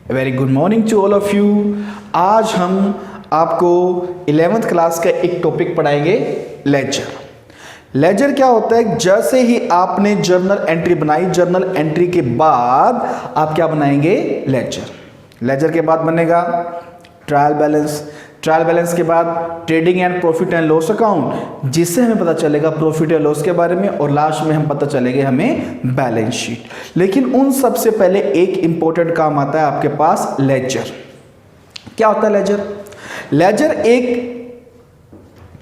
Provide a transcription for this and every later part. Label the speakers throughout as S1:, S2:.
S1: Very good morning to all of you. आज हम आपको 11th क्लास का एक टॉपिक पढ़ाएंगे, लेजर। लेजर क्या होता है? जैसे ही आपने जर्नल एंट्री बनाई, जर्नल एंट्री के बाद आप क्या बनाएंगे? लेजर। लेजर के बाद बनेगा ट्रायल बैलेंस। ट्रायल बैलेंस के बाद trading and profit and loss account, जिससे हमें पता चलेगा प्रॉफिट या लॉस के बारे में, और लास्ट में हम पता चलेगा हमें बैलेंस शीट। लेकिन उन सबसे पहले एक इंपॉर्टेंट काम आता है आपके पास, लेजर। क्या होता है लेजर? लेजर एक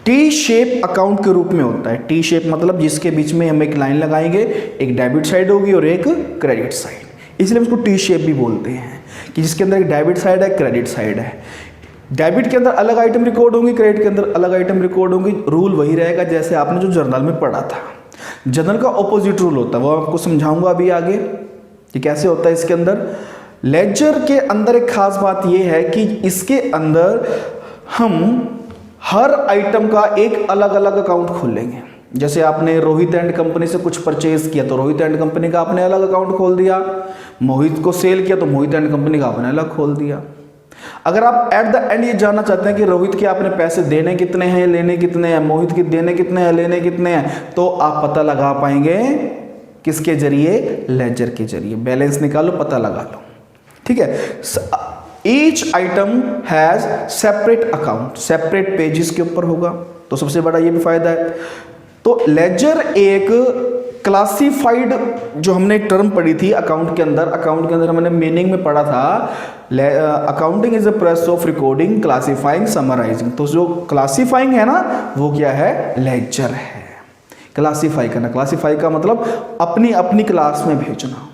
S1: टी शेप अकाउंट के रूप में होता है। टी शेप मतलब जिसके बीच में हम एक लाइन लगाएंगे, एक डेबिट साइड होगी और एक क्रेडिट साइड। इसलिए हम इसको टी शेप भी बोलते हैं कि जिसके अंदर एक डेबिट साइड है, क्रेडिट साइड है। डेबिट के अंदर अलग आइटम रिकॉर्ड होंगी, क्रेडिट के अंदर अलग आइटम रिकॉर्ड होंगी। रूल वही रहेगा जैसे आपने जो जर्नल में पढ़ा था। जर्नल का ऑपोजिट रूल होता है, वो आपको समझाऊंगा अभी आगे कि कैसे होता है इसके अंदर। लेजर के अंदर एक खास बात यह है कि इसके अंदर हम हर आइटम का एक अलग अलग अकाउंट खोलेंगे। जैसे आपने रोहित एंड कंपनी से कुछ परचेज किया तो रोहित एंड कंपनी का आपने अलग अकाउंट खोल दिया। मोहित को सेल किया तो मोहित एंड कंपनी का आपने अलग खोल दिया। अगर आप एट द एंड ये जानना चाहते हैं कि रोहित के आपने पैसे देने कितने हैं, लेने कितने हैं, मोहित के देने कितने हैं, लेने कितने हैं, तो आप पता लगा पाएंगे किसके जरिए? लेजर के जरिए। बैलेंस निकालो, पता लगा लो। ठीक है। Each item has separate account, separate pages के ऊपर होगा, तो सबसे बड़ा ये भी फायदा है। तो लेजर एक क्लासिफाइड, जो हमने टर्म पढ़ी थी अकाउंट के अंदर हमने मीनिंग में पढ़ा था, accounting is a process of recording, classifying, summarising. तो जो क्लासिफाइंग है ना, वो क्या है? लेजर है। क्लासिफाई करना, क्लासिफाई का मतलब अपनी अपनी क्लास में भेजना।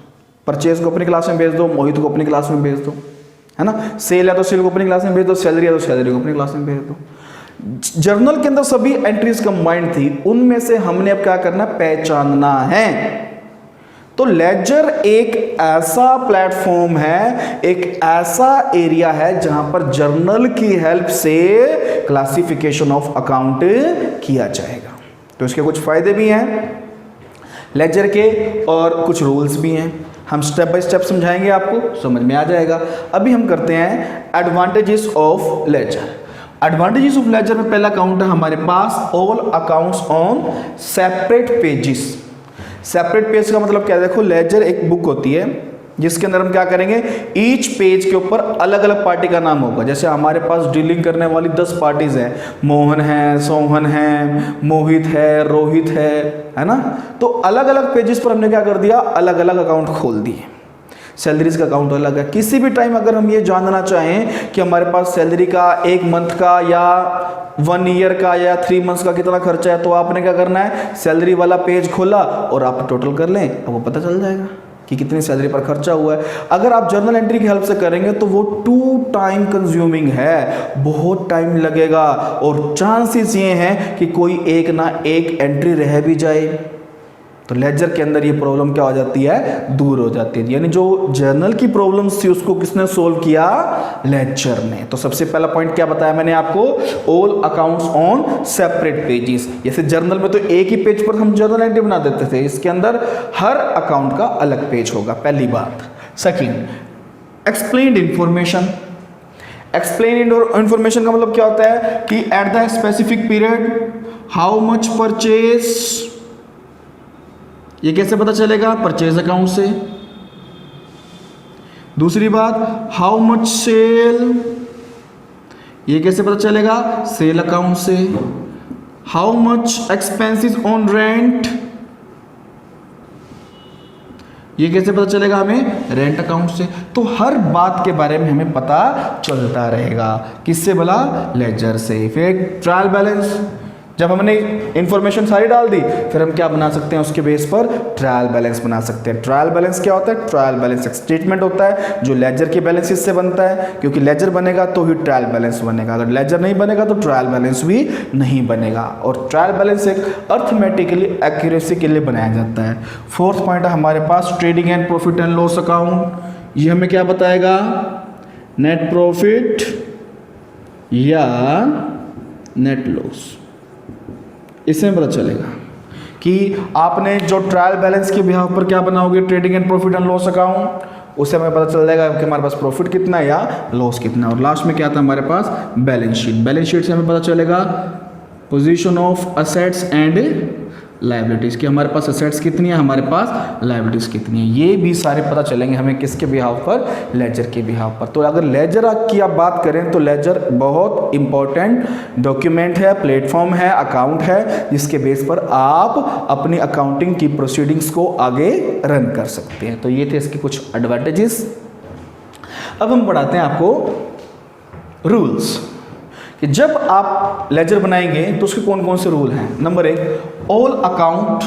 S1: परचेज को अपनी क्लास में भेज दो, मोहित को अपनी क्लास में भेज दो, है ना। सेल है तो सेल को अपनी क्लास में भेज दो, सैलरी है तो सैलरी को अपनी क्लास में भेज दो। जर्नल के अंदर सभी एंट्रीज कंबाइंड थी, उनमें से हमने अब क्या करना? पहचानना है। तो लेजर एक ऐसा प्लेटफॉर्म है, एक ऐसा एरिया है जहां पर जर्नल की हेल्प से क्लासिफिकेशन ऑफ अकाउंट किया जाएगा। तो इसके कुछ फायदे भी हैं लेजर के और कुछ रूल्स भी हैं। हम स्टेप बाय स्टेप समझाएंगे, आपको समझ में आ जाएगा। अभी हम करते हैं advantages of ledger. Advantages of ledger में पहला अकाउंट है हमारे पास, all accounts on separate pages. Separate page का मतलब क्या है? देखो, लेजर एक बुक होती है जिसके अंदर हम क्या करेंगे? ईच पेज के ऊपर अलग अलग पार्टी का नाम होगा। जैसे हमारे पास डीलिंग करने वाली 10 पार्टीज हैं, मोहन है, सोहन है, मोहित है, रोहित है ना। तो अलग अलग पेजेस पर हमने क्या कर दिया? अलग अलग अकाउंट खोल दिए। सैलरीज का अकाउंट अलग है। किसी भी टाइम अगर हम ये जानना चाहें कि हमारे पास सैलरी का 1 मंथ का या 1 ईयर का या 3 मंथ्स का कितना खर्चा है, तो आपने क्या करना है? सैलरी वाला पेज खोला और आप टोटल कर लें, अब वो पता चल जाएगा कि कितनी सैलरी पर खर्चा हुआ है। अगर आप जर्नल एंट्री की हेल्प से करेंगे तो वो टू टाइम कंज्यूमिंग है, बहुत टाइम लगेगा, और चांसेस ये हैं कि कोई एक ना एक एंट्री रह भी जाए। तो लेजर के अंदर ये प्रॉब्लम क्या हो जाती है? दूर हो जाती है। यानी जो जर्नल की प्रॉब्लम्स थी उसको किसने सोल्व किया? लेजर ने। तो सबसे पहला पॉइंट क्या बताया मैंने आपको? All accounts on separate pages. जैसे जर्नल में तो एक ही पेज पर हम जर्नल एंट्री बना देते थे, इसके अंदर हर अकाउंट का अलग पेज होगा, पहली बात। Second, explained information. Explain information का मतलब क्या होता है कि at the specific period how much purchase, ये कैसे पता चलेगा? परचेज अकाउंट से। दूसरी बात, हाउ मच सेल, ये कैसे पता चलेगा? सेल अकाउंट से। How much expenses on rent, ये कैसे पता चलेगा हमें? रेंट अकाउंट से। तो हर बात के बारे में हमें पता चलता रहेगा। किससे बोला? लेजर से। फिर ट्रायल बैलेंस, जब हमने इंफॉर्मेशन सारी डाल दी, फिर हम क्या बना सकते हैं? उसके बेस पर ट्रायल बैलेंस बना सकते हैं। ट्रायल बैलेंस क्या होता है? ट्रायल बैलेंस एक स्टेटमेंट होता है जो लेजर के बैलेंस से बनता है, क्योंकि लेजर बनेगा तो ही ट्रायल बैलेंस बनेगा। अगर लेजर नहीं बनेगा तो ट्रायल बैलेंस भी नहीं बनेगा। और ट्रायल बैलेंस एक अर्थमेटिकली एक्यूरेसी के लिए बनाया जाता है। फोर्थ पॉइंट है हमारे पास, trading and profit and loss account. ये हमें क्या बताएगा? नेट प्रॉफिट या नेट लॉस। इससे पता चलेगा कि आपने जो ट्रायल बैलेंस के बिहाफ पर क्या बनाओगे? Trading and profit and loss account, उससे हमें पता चल जाएगा कि हमारे पास प्रॉफिट कितना है या लॉस कितना है। और लास्ट में क्या आता है हमारे पास, बैलेंस शीट। बैलेंस शीट से हमें पता चलेगा position of assets and liabilities कि हमारे पास असेट्स कितनी है, हमारे पास लायबिलिटीज़ कितनी है। ये भी सारे पता चलेंगे हमें किसके बिहाव पर, लेजर के बिहाव पर। तो अगर लेजर की आप बात करें तो लेजर बहुत इंपॉर्टेंट डॉक्यूमेंट है, प्लेटफॉर्म है, अकाउंट है, जिसके बेस पर आप अपनी अकाउंटिंग की प्रोसीडिंग्स को आगे रन कर सकते हैं। तो ये थे इसके कुछ एडवांटेजेस। अब हम पढ़ाते हैं आपको रूल्स कि जब आप लेजर बनाएंगे तो उसके कौन कौन से रूल हैं। Number 1, all account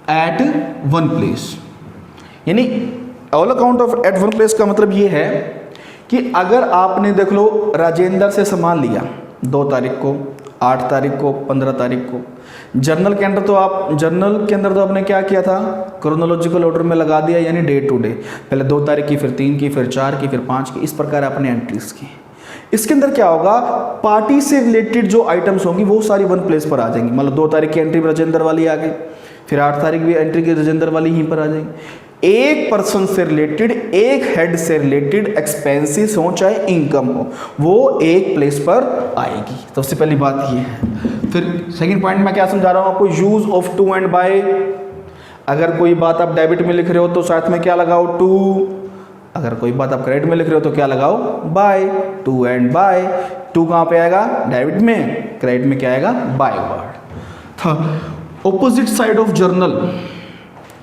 S1: at one place, यानी all account of at one place का मतलब ये है कि अगर आपने देख लो राजेंद्र से सामान लिया 2 तारीख को, 8 तारीख को, 15 तारीख को, जर्नल के अंदर तो आपने क्या किया था, क्रोनोलॉजिकल ऑर्डर में लगा दिया, यानी डे टू डे, पहले 2 तारीख की, फिर 3 की, फिर 4 की, फिर 5 की, इस प्रकार आपने एंट्रीज की। इसके अंदर क्या होगा, पार्टी से रिलेटेड जो आइटम्स होंगी वो सारी वन प्लेस पर आ जाएंगी। मतलब 2 तारीख की एंट्री राजेंद्र वाली आ गई, फिर 8 तारीख भी एंट्री की राजेंद्र वाली यहीं पर आ जाएंगी। एक पर्सन से रिलेटेड, एक हेड से रिलेटेड एक्सपेंसेस हो चाहे इनकम हो, वो एक प्लेस पर आएगी। सबसे पहली बात ये है। फिर सेकंड पॉइंट मैं क्या समझा रहा हूं आपको, use of to and by. अगर कोई बात आप डेबिट में लिख रहे हो तो साथ में क्या लगाओ, टू। अगर कोई बात आप क्रेडिट में लिख रहे हो तो क्या लगाओ, by. To and by. To कहाँ पे आएगा, डेबिट में, क्रेडिट में क्या आएगा, by word. Opposite side of journal.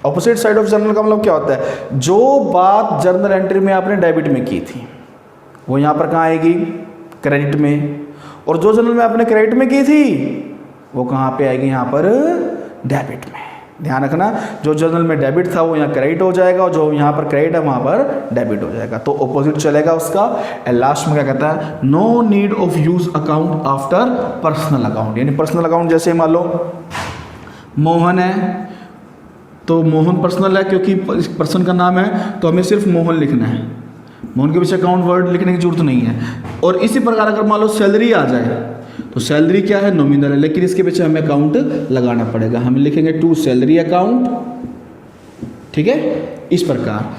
S1: Opposite side of journal का मतलब क्या होता है, जो बात जर्नल एंट्री में आपने डेबिट में की थी वो यहाँ पर कहाँ आएगी, क्रेडिट में। और जो जर्नल में आपने क्रेडिट में की थी वो कहाँ पे आएगी, यहाँ पर डेबिट में। ध्यान रखना, जो जर्नल में डेबिट था वो यहाँ क्रेडिट हो जाएगा, और जो यहाँ पर क्रेडिट है वहाँ पर डेबिट हो जाएगा। तो ऑपोजिट चलेगा उसका। एंड लास्ट में क्या कहता है, no need of use account after personal account. यानी पर्सनल अकाउंट जैसे मान लो मोहन है तो मोहन पर्सनल है, क्योंकि पर्सन का नाम है तो हमें सिर्फ मोहन लिखना है, मोहन के पीछे अकाउंट वर्ड लिखने की जरूरत नहीं है। और इसी प्रकार अगर मान लो सैलरी आ जाए तो सैलरी क्या है, नॉमिनल है, लेकिन इसके पीछे हमें अकाउंट लगाना पड़ेगा। हम लिखेंगे टू सैलरी अकाउंट, ठीक है। इस प्रकार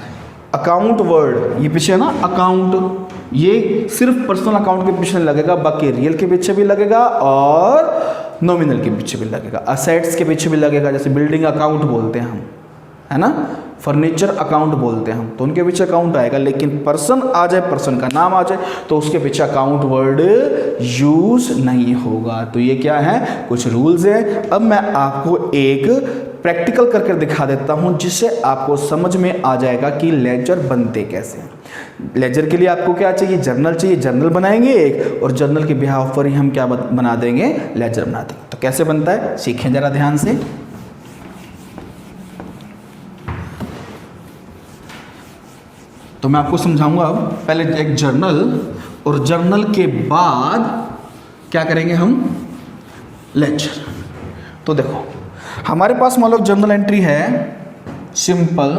S1: अकाउंट वर्ड ये पीछे है ना, अकाउंट, ये सिर्फ पर्सनल अकाउंट के पीछे लगेगा, बाकी रियल के पीछे भी लगेगा और नॉमिनल के पीछे भी लगेगा, असेट्स के पीछे भी लगेगा। जैसे बिल्डिंग अकाउंट बोलते हैं हम, है ना, फर्नीचर अकाउंट बोलते हैं हम, तो उनके पीछे अकाउंट आएगा। लेकिन पर्सन आ जाए, पर्सन का नाम आ जाए तो उसके पीछे अकाउंट वर्ड यूज नहीं होगा। तो ये क्या है, कुछ रूल्स हैं। अब मैं आपको एक प्रैक्टिकल करके दिखा देता हूं जिससे आपको समझ में आ जाएगा कि लेजर बनते कैसे हैं। लेजर के लिए आपको क्या चाहिए, जर्नल चाहिए, जर्नल बनाएंगे एक, और जर्नल के बिहाव पर ही हम क्या बना देंगे, लेजर बना देंगे। तो कैसे बनता है सीखें जरा ध्यान से। तो मैं आपको समझाऊंगा। अब पहले एक जर्नल, और जर्नल के बाद क्या करेंगे हम, लेजर। तो देखो हमारे पास मान लो जर्नल एंट्री है simple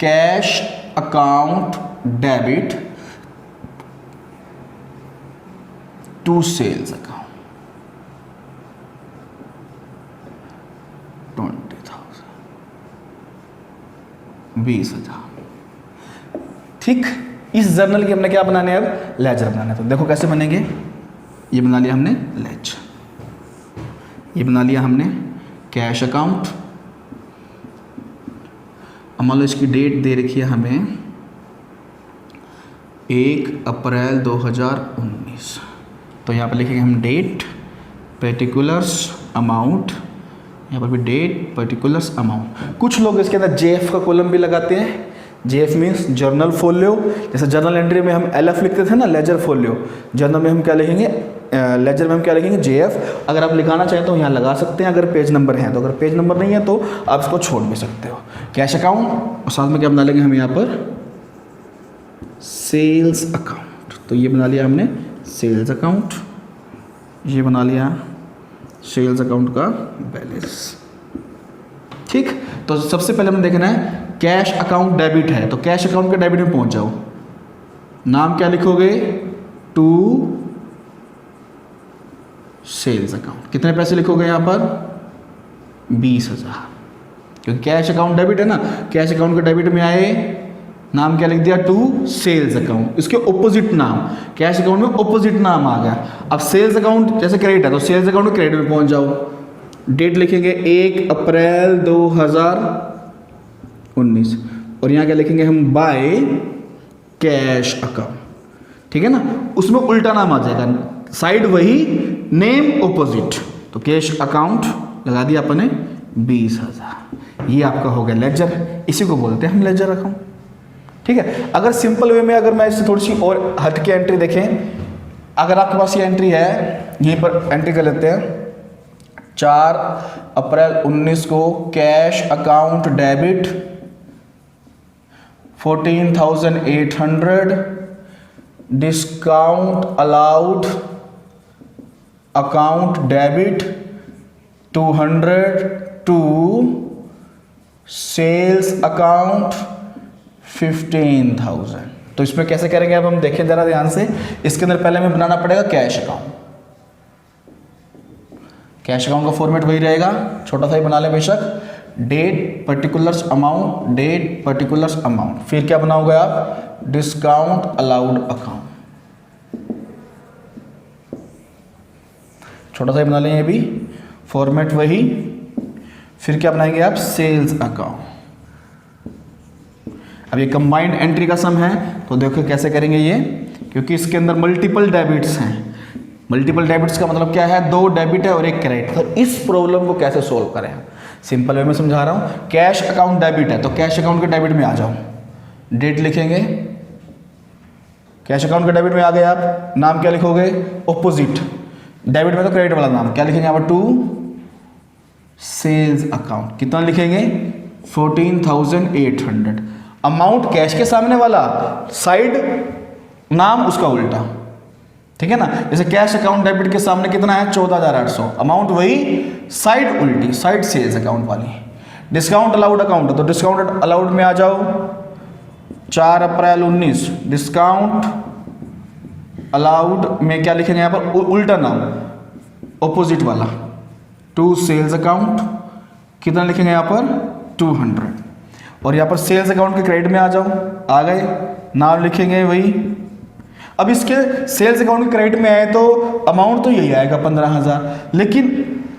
S1: cash account debit to sales account 20,000, 20,000। ठीक, इस जर्नल की हमने क्या बनाने है, अब लेजर बनाना है। तो देखो कैसे बनेंगे, ये बना लिया हमने लेजर, ये बना लिया हमने कैश अकाउंट। अब मान लो इसकी डेट दे रखी है हमें 1 अप्रैल 2019, तो यहाँ पर लिखेंगे हम डेट पर्टिकुलर्स अमाउंट, यहाँ पर भी डेट पर्टिकुलर्स अमाउंट। कुछ लोग इसके अंदर जेएफ का कॉलम भी लगाते हैं। JF means journal folio. जैसे जर्नल एंट्री में हम एलएफ लिखते थे ना, लेजर फोलियो, जर्नल में हम क्या लिखेंगे, लेजर में हम क्या लिखेंगे, जेएफ। अगर आप लिखाना चाहें तो यहाँ लगा सकते हैं अगर पेज नंबर है तो, अगर पेज नंबर नहीं है तो आप इसको छोड़ भी सकते हो। कैश अकाउंट, और साथ में क्या बना लेंगे हम यहाँ पर, सेल्स अकाउंट। तो ये बना लिया हमने सेल्स अकाउंट, ये बना लिया सेल्स अकाउंट का बैलेंस। ठीक, तो सबसे पहले हमें देखना है कैश अकाउंट डेबिट है, तो कैश अकाउंट के डेबिट में पहुंच जाओ। नाम क्या लिखोगे, टू सेल्स अकाउंट। कितने पैसे लिखोगे यहाँ पर, 20,000। क्योंकि कैश अकाउंट डेबिट है ना, कैश अकाउंट के डेबिट में आए, नाम क्या लिख दिया, टू सेल्स अकाउंट, इसके ऑपोजिट नाम, कैश अकाउंट में ऑपोजिट नाम आ गया। अब सेल्स अकाउंट जैसे क्रेडिट है तो सेल्स अकाउंट में क्रेडिट में पहुंच जाओ, डेट लिखेंगे 1 अप्रैल 2019 और यहाँ क्या लिखेंगे हम, बाय कैश अकाउंट, ठीक है ना, उसमें उल्टा नाम आ जाएगा, साइड वही, नेम ऑपोजिट, तो कैश अकाउंट लगा दिया अपने 20,000, ये आपका हो गया लेजर, इसी को बोलते हैं हम लेजर अकाउंट, ठीक है। अगर सिंपल वे में अगर मैं इससे थोड़ी सी और हट के एंट्री देखें, अगर आपके पास ये एंट्री है, यहीं पर एंट्री कर लेते हैं, 4 अप्रैल 19 को cash account debit 14,800, discount allowed account debit 200 to sales account 15,000। तो इसमें कैसे करेंगे अब हम देखें जरा ध्यान से। इसके अंदर पहले हमें बनाना पड़ेगा कैश अकाउंट। कैश अकाउंट का फॉर्मेट वही रहेगा, छोटा सा ही बना ले बेशक, date particulars amount, date particulars amount, फिर क्या बनाओगे आप, डिस्काउंट अलाउड अकाउंट, छोटा सा ही बना लें ये भी, फॉर्मेट वही, फिर क्या बनाएंगे आप, सेल्स अकाउंट। अब ये कंबाइंड एंट्री का सम है तो देखो कैसे करेंगे ये, क्योंकि इसके अंदर मल्टीपल डेबिट्स हैं। मल्टीपल डेबिट्स का मतलब क्या है, 2 डेबिट है और 1 क्रेडिट। तो इस प्रॉब्लम को कैसे सोल्व करें, सिंपल वे में समझा रहा हूं। कैश अकाउंट डेबिट है तो कैश अकाउंट के डेबिट में आ जाओ, डेट लिखेंगे, कैश अकाउंट के डेबिट में आ गए आप, नाम क्या लिखोगे, ऑपोजिट, डेबिट में तो क्रेडिट वाला नाम क्या लिखेंगे आप, टू सेल्स अकाउंट, कितना लिखेंगे, 14,800, अमाउंट कैश के सामने वाला, साइड नाम उसका उल्टा, ठीक है ना। जैसे कैश अकाउंट डेबिट के सामने कितना है, 14,800, अमाउंट वही, साइड उल्टी, साइड सेल्स अकाउंट वाली। डिस्काउंट अलाउड अकाउंट है तो डिस्काउंट अलाउड में आ जाओ, 4 अप्रैल 19, डिस्काउंट अलाउड में क्या लिखेंगे यहाँ पर, उल्टा नाम, ऑपोजिट वाला, टू सेल्स अकाउंट, कितना लिखेंगे यहाँ पर, 200, और यहाँ पर सेल्स अकाउंट के क्रेडिट में आ जाओ, आ गए, नाम लिखेंगे वही। अब इसके सेल्स अकाउंट के क्रेडिट में आए तो अमाउंट तो यही आएगा 15,000, लेकिन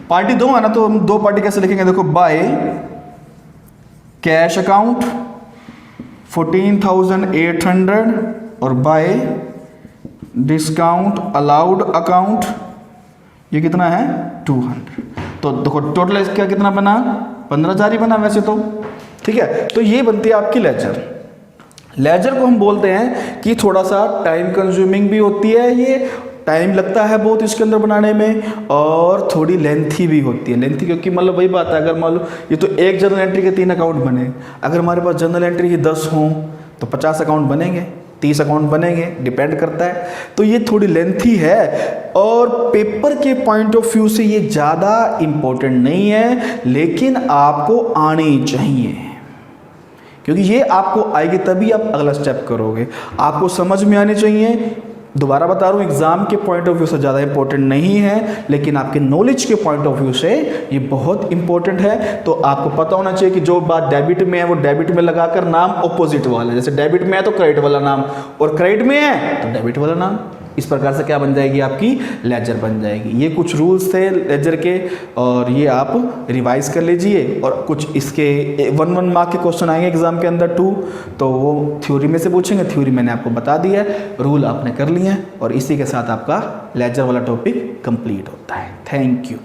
S1: पार्टी 2 है ना, तो हम 2 पार्टी कैसे लिखेंगे, देखो, बाय कैश अकाउंट 14,800 और बाय डिस्काउंट अलाउड अकाउंट, ये कितना है, 200। तो देखो टोटल इसका कितना बना, 15,000 ही बना वैसे तो, ठीक है। तो ये बनती है आपकी लेजर। लेजर को हम बोलते हैं कि थोड़ा सा टाइम कंज्यूमिंग भी होती है, ये टाइम लगता है बहुत इसके अंदर बनाने में, और थोड़ी लेंथी भी होती है। लेंथी क्योंकि मतलब वही बात है, अगर मान लो ये तो एक जर्नल एंट्री के 3 अकाउंट बने, अगर हमारे पास जर्नल एंट्री की 10 हों तो 50 अकाउंट बनेंगे, 30 अकाउंट बनेंगे, डिपेंड करता है। तो ये थोड़ी लेंथी है, और पेपर के पॉइंट ऑफ व्यू से ये ज़्यादा इम्पोर्टेंट नहीं है, लेकिन आपको आनी चाहिए, क्योंकि ये आपको आएगी तभी आप अगला स्टेप करोगे। आपको समझ में आनी चाहिए। दोबारा बता रहा हूँ, एग्जाम के पॉइंट ऑफ व्यू से ज़्यादा इंपॉर्टेंट नहीं है, लेकिन आपके नॉलेज के पॉइंट ऑफ व्यू से ये बहुत इंपॉर्टेंट है। तो आपको पता होना चाहिए कि जो बात डेबिट में है वो डेबिट में लगाकर नाम ऑपोजिट वाला, जैसे डेबिट में है तो क्रेडिट वाला नाम, और क्रेडिट में है तो डेबिट वाला नाम। इस प्रकार से क्या बन जाएगी, आपकी लेजर बन जाएगी। ये कुछ रूल्स थे लेजर के, और ये आप रिवाइज कर लीजिए। और कुछ इसके 1 मार्क के क्वेश्चन आएंगे एग्जाम के अंदर 2, तो वो थ्योरी में से पूछेंगे। थ्योरी मैंने आपको बता दिया है, रूल आपने कर लिए हैं, और इसी के साथ आपका लेजर वाला टॉपिक कंप्लीट होता है। Thank you.